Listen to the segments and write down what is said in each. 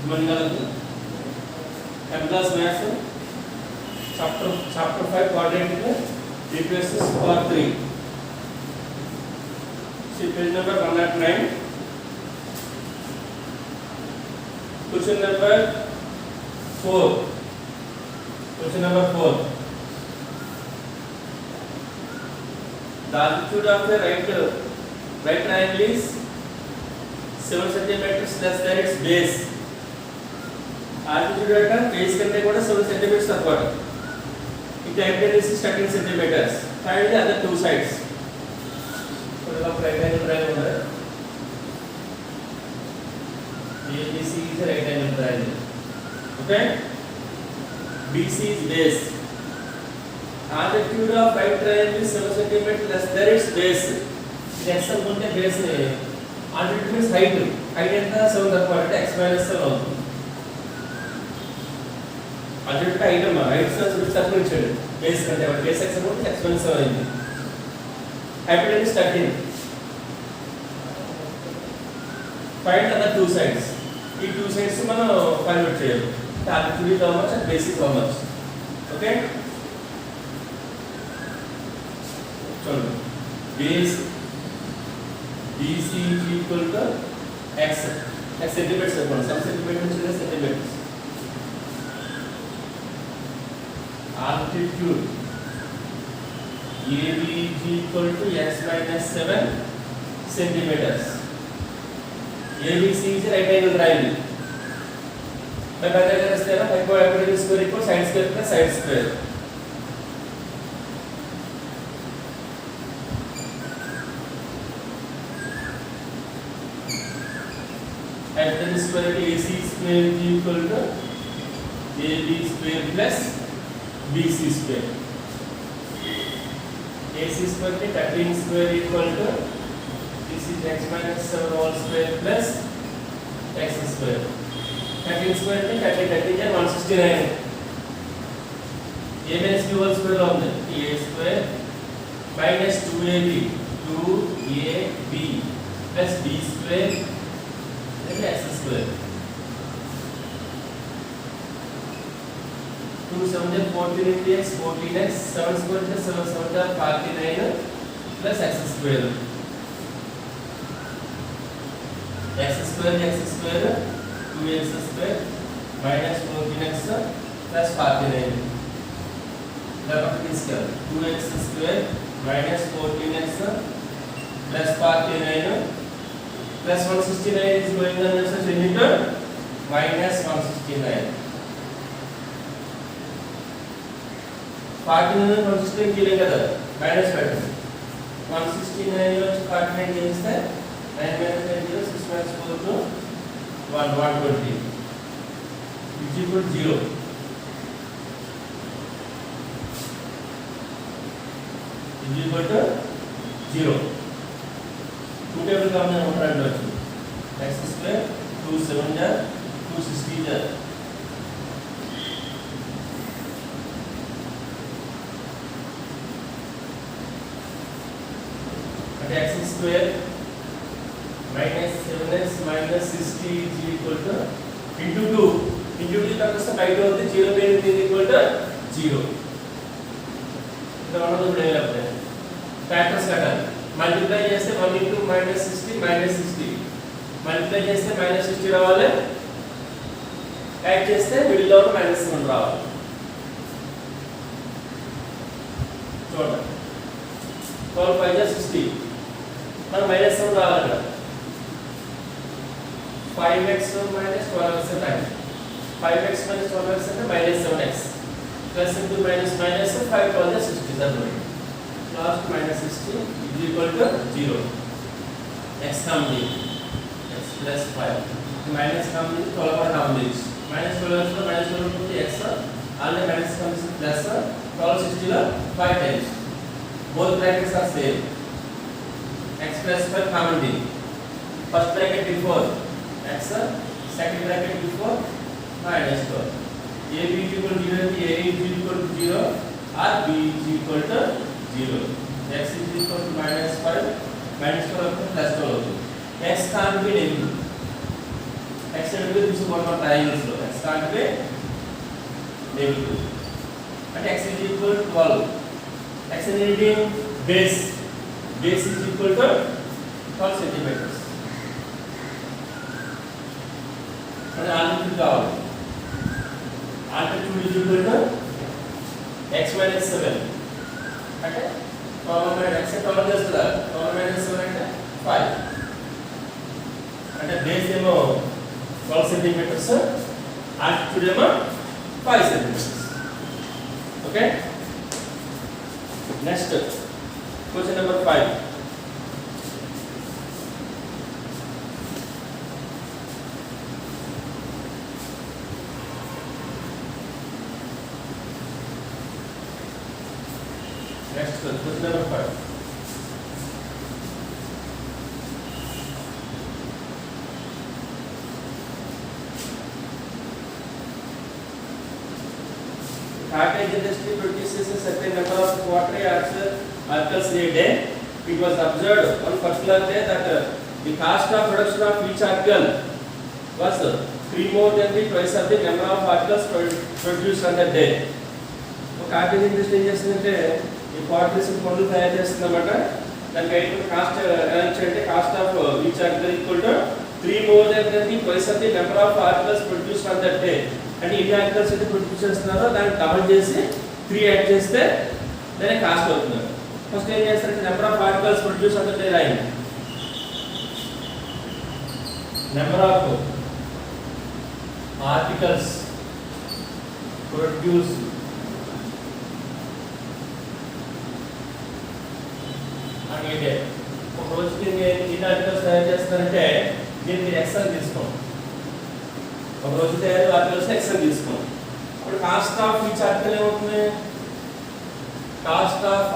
मनगलु MClass Maths chapter 5 quadratic equations part 3. See page number 109. Question number 4. Question number 4. The altitude of a right triangle is 7 centimeters less than its base. Altitude at base కంటే కూడా 7 centimeters తక్కువ. Its hypotenuse is 13 centimeters. Find the other two sides. So the right angle triangle है. ABC is a right angle triangle. Okay? BC is base. Altitude of right triangle is 7 centimeters less than its base. Next one ఉంటే base నే. Altitude means height. Height ఎంత 7 తక్కువ అంటే x minus 7 అవుతుంది. Altitude height అమ్మా. height subject తక్కువ ఇచ్చాడు. base కంటే base x అంటే x minus 7 అయింది. Hypotenuse 13. Find other two sides. ఈ two sides మనం ఫైండ్ అవుట్ చేయాలి. Altitude is how much and base is how much. Okay? చూడండి. base BC is equal to x centimeters అనుకోండి. some centimeters is centimeters. Altitude AB is equal to x minus 7 centimeters. ABC is a right angle triangle. By Pythagoras theorem, hypotenuse square equals sine square plus sine square. Hypotenuse square AC square is equal to AB square plus BC square. AC square is 13 square equal to this is x minus 7 whole square plus x square. 13 square is 13 is 169. A minus b whole square on the a square minus 2ab 2ab plus b square and x square. 2 7 is 14 into x 14x 7 square plus 7 7 is 49 plus x square. x square 2x square minus 14x plus 49. That is 2x square minus 14x plus 49 plus 169 is going on as a unit minus 169. 49 169 किले का दर minus 169 వచ్చి 49 చేస్తే 9 minus 10 6 minus 4 to 1 120 is equal to 0. Is equal to 0. Two table का हमने number add रखी. x square 2 7 जा 260 जा. X square minus 7x minus 60 is equal to into 2 तक उसका बाई 2 होते 0 पे is equal to 0. तो हम लोग बढ़े लगते हैं फैक्टर्स काटा मल्टीप्लाई చేస్తే 1 into minus 60 minus 60 मल्टीप्लाई చేస్తే minus 60 రావాలి యాడ్ చేస్తే మిడిల్ లో minus 1 రావాలి చూడండి 12 5 60 మన minus 1 రావాలి కదా 5x minus 12x time 5x minus 12x అంటే minus 7x plus into minus minus 5 12 60 that way last minus 60 is equal to 0 x comes in x plus 5 minus comes in 12 और half this minus 12 तो minus 12 to x and minus comes in plus 12 60 La 5 times both brackets are same x plus 5 common in first bracket before x second bracket before minus 12 a b is equal to 0 a is equal to 0 or b is equal to 0 x is equal to minus 5 minus 12 plus 12 x can't be negative x అనేది తీసుకోవడం triangles లో x అంటే negative అంటే x is equal to 12 x అనేది base is equal to 12 centimeters అంటే altitude కావాలి altitude is equal to x minus 7 అంటే 12 minus x 12 చేస్తుందా 12 minus 7 అంటే 5 అంటే బేస్ ఏమో 12 సెంటీమీటర్స్ ఆల్టిట్యూడ్ ఏమో 5 centimetres okay next question number 5 next question number 5 cottage industry produces a certain number of quarterly articles a day. It was observed on particular day that the cost of production of each article was 3 more than the price of the number of articles produced on that day. cottage industry ఏం చేస్తుందంటే ఈ quarterlies పనులు తయారు చేస్తుందన్నమాట. దానికి అయిన cost ఎలా ఇచ్చారంటే cost of each article equal to 3 more than the price of the number of articles produced on that day. అంటే ఎన్ని ఆర్టికల్స్ అయితే ప్రొడ్యూస్ చేస్తున్నారో దాన్ని డబుల్ చేసి 3 యాడ్ చేస్తే దాని కాస్ట్ అవుతుంది. ఫస్ట్ ఏం చేస్తారంటే నెంబర్ ఆఫ్ ఆర్టికల్స్ ప్రొడ్యూస్ అంటే రాయండి. నెంబర్ ఆఫ్ ఆర్టికల్స్ ప్రొడ్యూస్ అంటే ఒక రోజుకి ఎన్ని ఆర్టికల్స్ తయారు చేస్తారంటే దీన్ని x అని తీసుకోండి. ఒక రోజు తయారు ఆర్టికల్స్ x అని తీసుకోండి. ఇప్పుడు కాస్ట్ ఆఫ్ ఈచ్ ఆర్టికల్ ఏమవుతుంది? కాస్ట్ ఆఫ్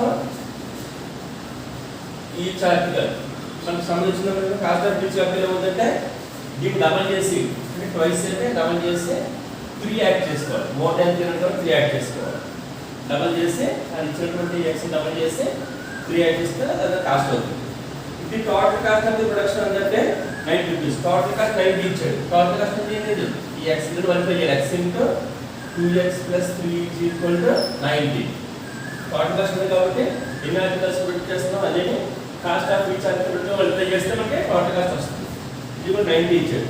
ఈచ్ ఆర్టికల్ మనకు సంబంధించిన కాస్ట్ ఆఫ్ ఈచ్ ఆర్టికల్ ఏమవుతుందంటే దీన్ని డబల్ చేసి అంటే ట్వైస్ అయితే డబల్ చేసి 3 యాడ్ చేసుకోవాలి. మోర్ దాన్ 3 అంటే 3 యాడ్ చేసుకోవాలి. డబల్ చేసి అది ఇచ్చినటువంటి x డబల్ చేసి 3 యాడ్ చేస్తే అది కాస్ట్ అవుతుంది. ఇది total cost of the production అంటే 90 రూపీస్. టోటల్ కాస్ట్ 90 ఇచ్చాడు. టోటల్ కాస్ట్ అంటే ఏంటి? ఈ x విలువ 1/n x into 2x plus 3 is equal to 90. Total cost ఉంది కాబట్టి ఎన్ని ఆర్టికల్స్ ప్రొడ్యూస్ చేస్తున్నాం అదే cost of each article multiply చేస్తే మనకి టోటల్ కాస్ట్ వస్తుంది. ఇది కూడా 90 ఇచ్చాడు.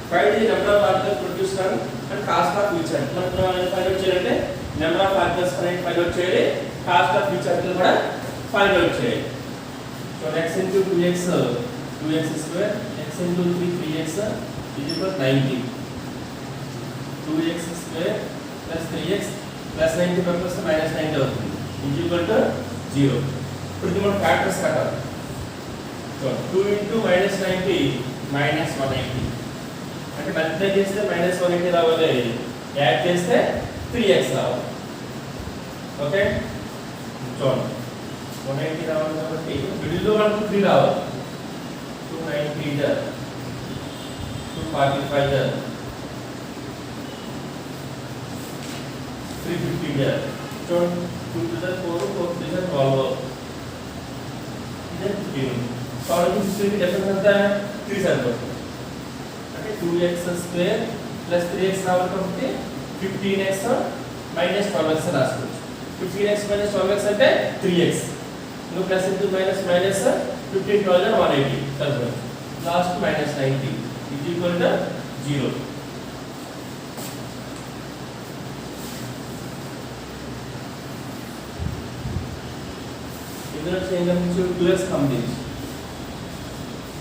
Find the number of articles produce చేయాలి and cost of each article. మనం ఫైండ్ అవుట్ చేయాలంటే number of articles find out చేయాలి, కాస్ట్ ఆఫ్ ఈచ్ ఆర్టికల్ కూడా ఫైండ్ అవుట్ చేయాలి. So x into 2x 2x square x into 3 3x is equal to 90. 2x square plus 3x plus 90 plus minus 90 అవుతుంది. is equal to 0. ఇప్పుడు ఇది మనం factors కట్టాలి. So 2 into minus 90 minus 180 అంటే multiply చేస్తే minus 180 రావాలి, add చేస్తే 3x రావాలి. ఓకే చూడండి 180 రావాలి కాబట్టి మిడిల్లో మనకు 3 రావాలి. 290 jar 245 jar 350 jar చూడండి 2 to the 4 4 to the 12 ఇది 15. సాల్వ్ చేస్తే డిఫరెన్స్ ఎంత 3 సరిపోతుంది. అంటే 2x స్క్వేర్ ప్లస్ 3x రావాలి కాబట్టి 15x మైనస్ 12x రాసుకోవచ్చు. 15x మైనస్ 12x అంటే 3x. ఇంకో ప్లస్ ఇంటూ మైనస్ మైనస్ 15 12 180 సరిపోతుంది. Last minus 90 is equal to 0. ఇందులో చేంజ్ నుంచి 2x కామన్ చేసి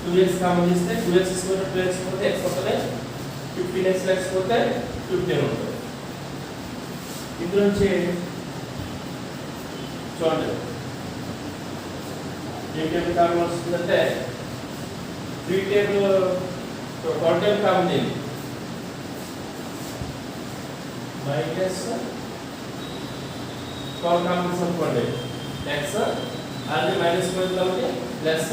2x కామన్ చేస్తే 2x స్క్వేర్ 2x పోతే x వస్తుంది, 15x x పోతే 15 ఉంటుంది. ఇందులో నుంచి చూడండి ఏ టేబుల్ కామన్ వస్తుందంటే 3 టేబుల్ 1 టేబుల్ కామన్ చేయండి మైనస్ 12 కామన్ అనుకోండి x అది మైనస్ స్క్వేర్ కాబట్టి plus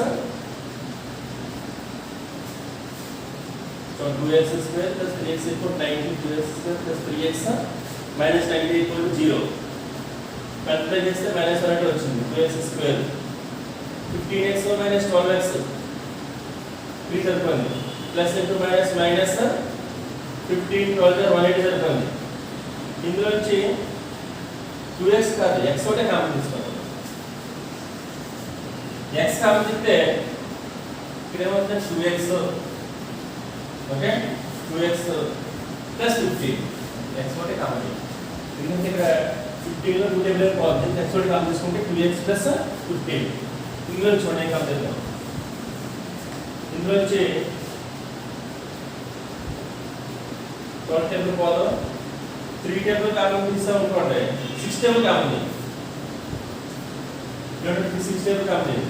so 2x square plus 3x equal 90 2x square plus 3x minus 90 equal to 0. Multiply చేస్తే మైనస్ 1 వచ్చింది 2x square 15x minus 12x 3 సరిపోయింది plus into minus minus 15 12 180 జరుగుతుంది. ఇందులో నుంచి 2x కాదు x ఒకటే కామన్ తీసుకోండి. x కామన్ తీస్తే ఇక్కడ ఏమవుతుంది 2x okay 2x plus 15 x ఒకటే కామన్ ఎందుకంటే ఇక్కడ 15 లో 2 టేబుల్ పోతుంది x ఒకటి కామన్ తీసుకుంటే 2x ప్లస్ 15 ఇందులో చూడండి ఏం కామన్ చేద్దాం. ఇందులో నుంచి 12 టేబుల్ పోదాం 3 టేబుల్ కామన్ తీసాం అనుకోండి 6 టేబుల్ కామన్ చేయండి 6 టేబుల్ కామన్ చేయండి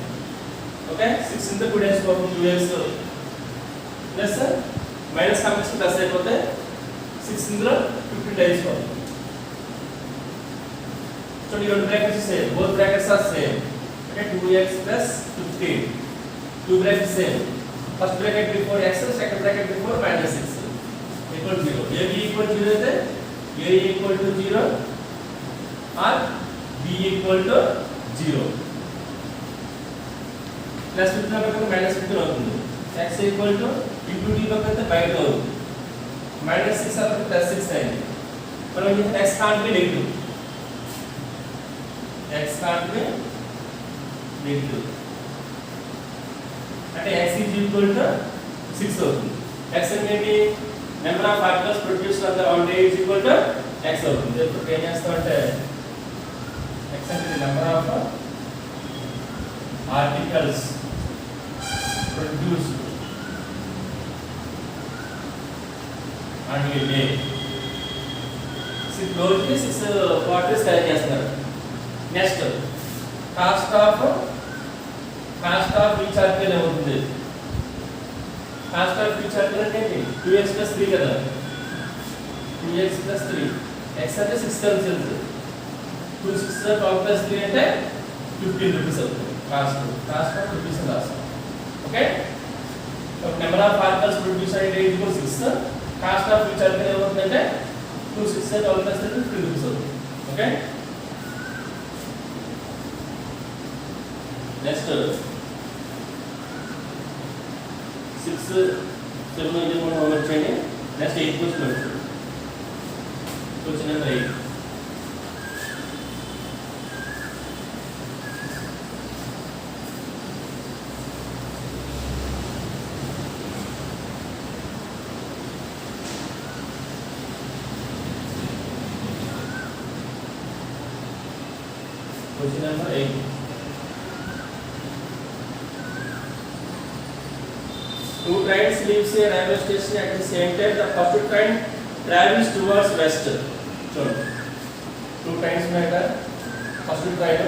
ఓకే 6 ఇంటూ 2x పోతుంది 2x plus minus common plus అయిపోతే 6 ఇందులో 15 టైమ్స్ పోతుంది. చూడండి ఈ రెండు brackets same both brackets are same okay 2x plus 15 two brackets same first bracket before x second bracket before minus 6 equal to 0 a b equal to 0 అయితే a equal to 0 or b equal to 0 plus 15 పక్కన minus 15 అవుతుంది x equal to into d పక్కన బయట అవుతుంది minus 6 అప్పుడు plus 6 అయింది మనం x can't be negative అంటే x is equal to 6 అవుతుంది x అనేది number of particles produced on the one day is equal to x అవుతుంది. ఇప్పుడు ఏం చేస్తామంటే x అంటే number of particles produced on a day 6 రోజుకి 6 క్వార్టర్స్ తయారు చేస్తున్నారు. Next cost of each article ఏమవుతుంది కాస్ట్ ఆఫ్ ఈచ్ ఆర్టికల్ అంటే 2x + 3 కదా 2x + 3 x అంటే 6 టైమ్స్ 2 6 12 + 3 అంటే 15 రూపీస్ అవుతుంది cost of rupees last okay number of particles produce అంటే 6 కాస్ట్ ఆఫ్ ఈచ్ ఆర్టికల్ ఏమవుతుందంటే 2 6 12 + 3 15 రూపీస్ అవుతుంది ఓకే. నెక్స్ట్ 6 7 ఇది మనం హోంవర్క్ చేయండి. Next 8 question number 8 question number 8 Two trains leaves a railway station at the same time. The first train travels towards west. So, two trains में अगर first train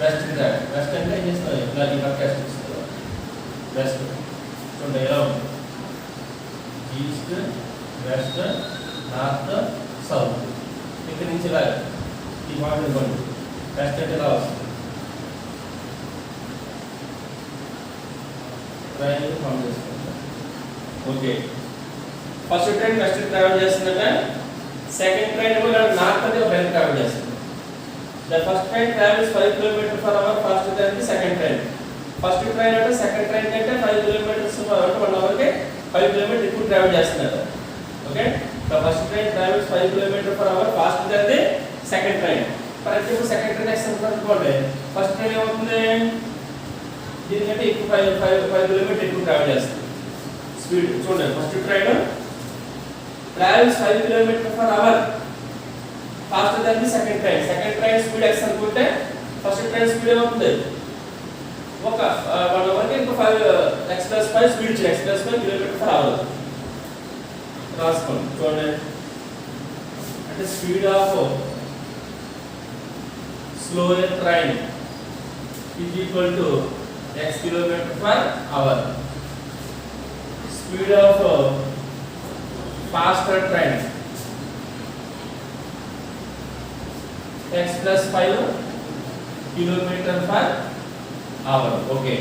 west की जाए, west end है जिसमें लाली का कैसे इसको west. So diagram east, west, north, south. एक नीचे लाए, दिमाग में बन west end लाओ. Train को हम जैसे okay first train west travel చేస్తుందంటే సెకండ్ ట్రైన్ ఏమో నార్త్ అంటే వెస్ట్ ట్రావెల్ చేస్తుంది. The first train travels 5 km/h faster than the second train. First train అంటే సెకండ్ ట్రైన్ కంటే 5 km అంటే 1 అవర్ కి 5 km ఎక్కువ ట్రావెల్ చేస్తున్నారు okay. The first train travels 5 km/h faster than the second train. For example second train extend అనుకోండి first train ఏమవుతుంది దీనికంటే ఎక్కువ 5 km ఎక్కువ ట్రావెల్ చేస్తుంది. స్పీడ్ చూడండి first train travels 5 km/h faster than the second train speed x అనుకుంటే first train speed ఏమవుతుంది ఒక 1 అవర్ కి ఇంకో 5 x + 5 స్పీడ్ x + 5 km/h రాసుకోండి చూడండి అంటే speed of slower train is equal to x km/h. Speed of faster train x plus 5 km/h. Okay.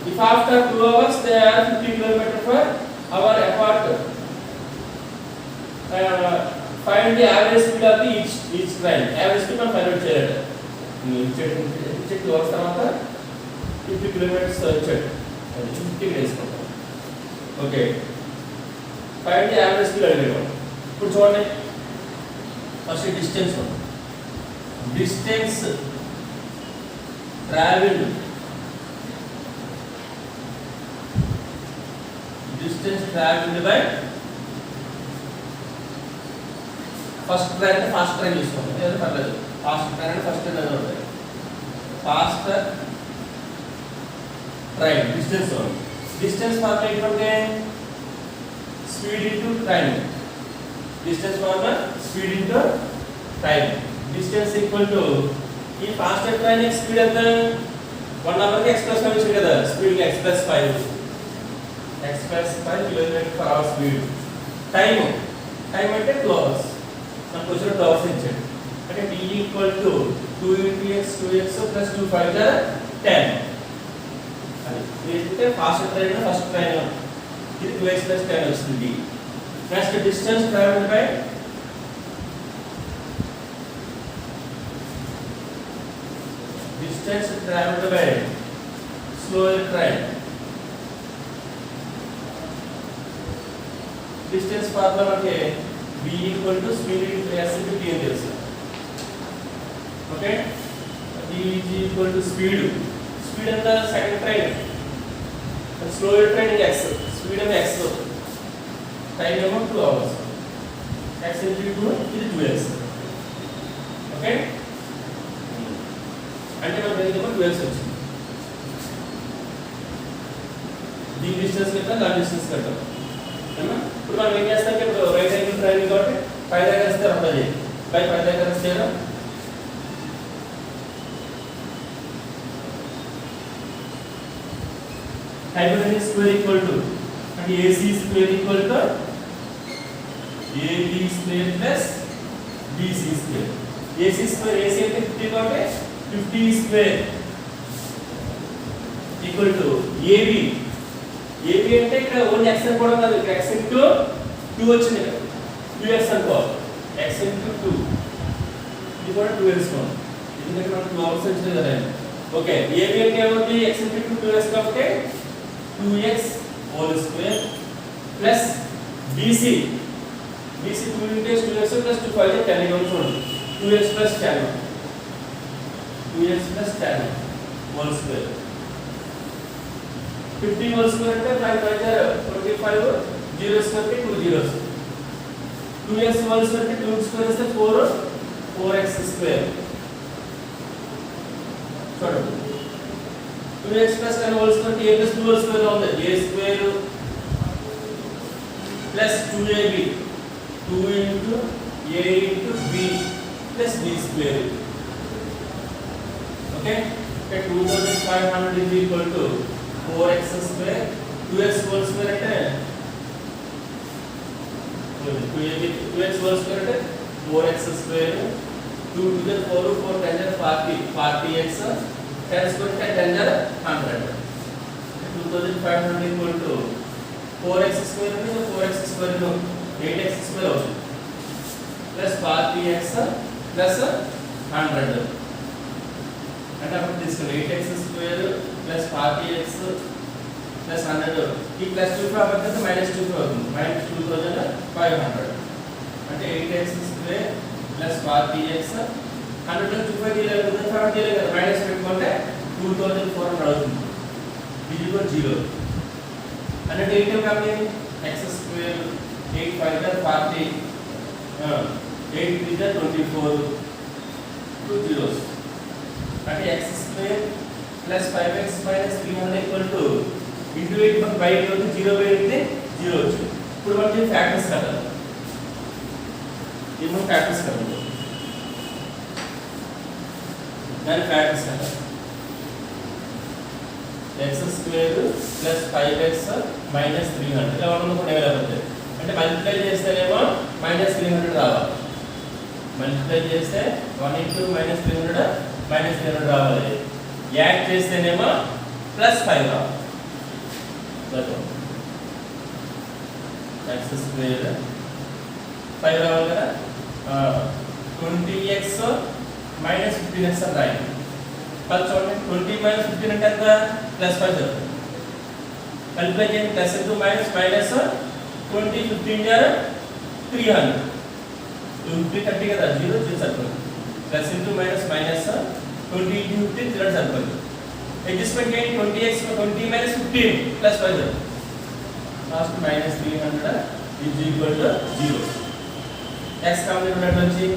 If after 2 hours they are 50 km/h apart, find the average speed of the each train. Average speed మనం find out చేయాలి. Check 2 hours తర్వాత 50 km వచ్చాడు అది 50 వేసుకుంటాం. Okay, find the average speed అడిగాడు. ఇప్పుడు చూడండి, first distance travelled by first train అంటే ఫాస్ట్ ట్రైన్ చూసుకోండి, ఏదో పర్లేదు. ఫాస్ట్ ట్రైన్ అంటే ఫస్ట్ ట్రైన్ ఉంటుంది. ఫాస్ట్ ట్రైన్ డిస్టెన్స్ ఫార్ములా ఏంటంటే speed into time. Distance formula speed into time. Distance equal to ఈ ఫాస్ట్ ట్రైన్ స్పీడ్ ఎంత 1 అవర్కి ఎక్స్ప్రెస్ 5 వచ్చింది కదా, speed express 5 km/h speed. Time అంటే 2 అవర్స్. మనకు వచ్చిన 2 అవర్స్ ఇచ్చాడు. అంటే t equal to 2 × x 2x + 2 5 10. అది ఏంటంటే ఫాస్ట్ ట్రైన్ ఫస్ట్ ట్రైన్ ఇది 2x + 10 వస్తుంది. Next distance travelled by slower train. Distance formula అంటే v = speed into s into t అని తెలుసు. ఓకే, v = speed ఎంత second train, slower train x, speed ఏమో x, time ఏమో 2 అవర్స్. x × 2 ఇది 2x. Okay, అంటే మనకి ఏమో 2x వచ్చింది. దీని డిస్టెన్స్ కట్టాలి, దాని డిస్టెన్స్ కట్టాలి. ఇప్పుడు మనం ఏం చేస్తాం, ఇప్పుడు రైట్ యాంగిల్ ట్రయాంగిల్ కాబట్టి 5 దగ్గర వస్తే రబ్బర్ చేయాలి. 5 దగ్గర వస్తే hypotenuse square equal to and AC square equal to AB square plus BC square. AC square AC అంటే 50 కాబట్టి 50 square equal to AB. AB అంటే ఇక్కడ ఓన్లీ x అనుకోవడం కాదు, ఇక్కడ x into 2 వచ్చింది కదా, 2x అనుకోవాలి. x into 2 ఇది కూడా 2 వేసుకోండి, ఎందుకంటే మనకు 2 అవర్స్ వచ్చింది కదా. ఓకే, AB అంటే ఏమవుతుంది, x into 2 2x కాబట్టి 2x whole square plus BC 2 × 2x plus 2 5 10 ఇవ్వండి. చూడండి, 2x plus 10 whole square. 50 whole square అంటే 5 5 25, 0 square కి 2 zeros. 2x whole square కి 2 square ఇస్తే 4x square. చూడండి, 2x plus 10 whole square a plus 2 whole square లో ఉంది. a square plus 2ab 2 into a into b plus b square. Okay, 2500 is equal to 4x square. 2x whole square అంటే 2x whole square అంటే 4x square. 2 to the 4 4 10 40x 10 square 10 100. 2500 equal to 4x square అంటే 4x square ను 8x square అవుతుంది plus 40x plus 100. అంటే అప్పుడు తీసుకుని 8x square plus 40x plus 100 ఈ plus 2 కాబట్టి minus 2 అవుతుంది, minus 2500. అంటే 8x square plus 40x 100 లో 25 తీయలేదు, 25 తీయలేదు కదా, మైనస్ పెట్టుకుంటే 2400 అవుతుంది. ఇది కూడా 0 అంటే ఏంటి కాబట్టి x square 8 5 40 8 3 24 2 zeros అంటే x square plus 5x minus 300 equal to into 8 by 8 అవుతుంది, 0 by 8 0 వచ్చింది. ఇప్పుడు మనకి ఫ్యాక్టర్స్ కదా, ఏమో ఫ్యాక్టర్స్ కదా, దాని ఫ్యాక్టర్స్ కదా. x square plus 5x minus 300 ఇలా ఉండడం కూడా ఏమవుతుంది అంటే మల్టిప్లై చేస్తేనేమో minus 300 రావాలి. మల్టిప్లై చేస్తే 1 into minus 300 రావాలి. యాడ్ చేస్తేనేమో plus 5 రావాలి. x square 5 రావాలి కదా, 20x minus 15x అని రాయండి. చూడండి 20 minus 15 అంటే ఎంత, ప్లస్ 5 అవుతుంది. multiply చేయండి ప్లస్ ఇంటూ మైనస్ మైనస్ 20 15 జార్ 300 2 30 కదా 0 0 సరిపోతుంది plus into minus minus 20 into 15 300 సరిపోతుంది అడ్జస్ట్మెంట్ చేయండి 20x 20 minus 15 plus 5 last minus 300 is equal to 0 x common ఉన్నట్టు వచ్చి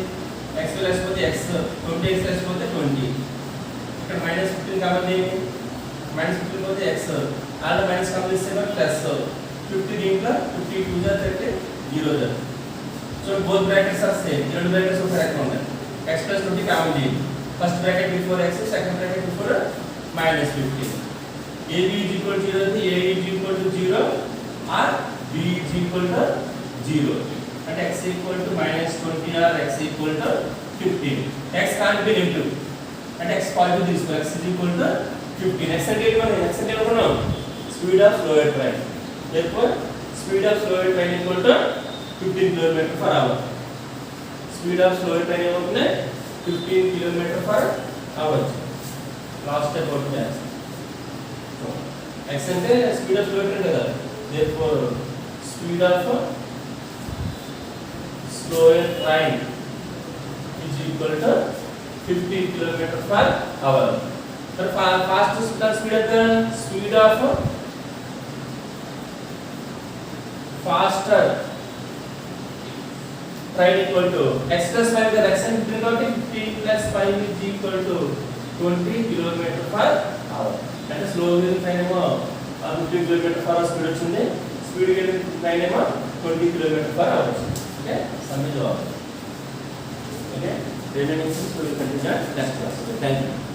x లేకపోతే x 20x లేకపోతే 20 ఇక్కడ మైనస్ 15 కాబట్టి మైనస్ 15 పోతే x ఆల్రెడీ మైనస్ కామన్ ఇస్తే ప్లస్ 50 దీంట్లో 50 2 జా 30 0 జా so both brackets are same ఈ రెండు బ్రాకెట్స్ ఒక రకంగా ఉన్నాయి x 20 కామన్ చేయండి first bracket before x second bracket before minus 15 ab is equal to 0 అయితే a is equal to 0 or b is equal to 0 అంటే x equal to minus 20 or x equal to 15 x can't be negative అంటే x positive తీసుకో x is equal to 15 x అంటే ఏంటి x అంటే ఏమనుకున్నాం speed of fluid train therefore speed of fluid train equal to 15 km per hour speed of fluid train ఏమవుతుంది 15 km per hour last step అవుతుంది x అంటే speed of fluid train కదా therefore speed of fluid train is equal to 15 km per hour तर fastest speed at the speed of faster train equal to x plus 5 the x and 15 plus 5 is equal to 20 km per hour అంటే slow train ఏమో 15 km per hour speed వచ్చింది speed train ఏమో 20 km per hour okay సమझ जाओ okay remaining will continue next class. Thank you.